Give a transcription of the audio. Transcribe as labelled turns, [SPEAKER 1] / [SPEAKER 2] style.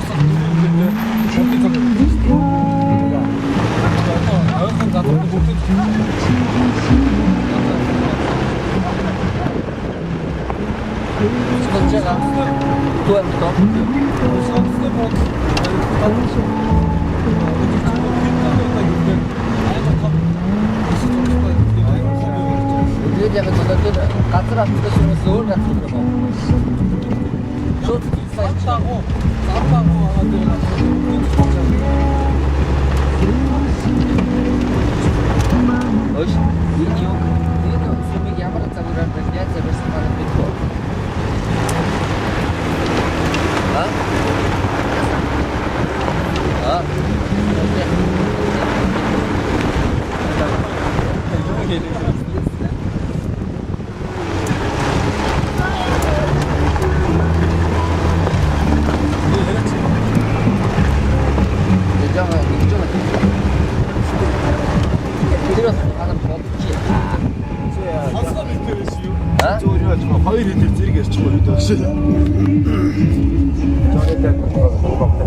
[SPEAKER 1] 벌써 누르는데 어디서 아역한 가서 못해
[SPEAKER 2] Skąd Byłem w to. Jedziemy to do Katra, to się rozsyło, jak to było. Rzut,
[SPEAKER 1] 쌌다고 와가지고
[SPEAKER 2] Oś, idiot, sobie ja mam cały rewelacja, bez pana tylko. A? A?
[SPEAKER 3] Хоёр хэд зэрэг ярьчих гоё даа.
[SPEAKER 2] 저게 될 거.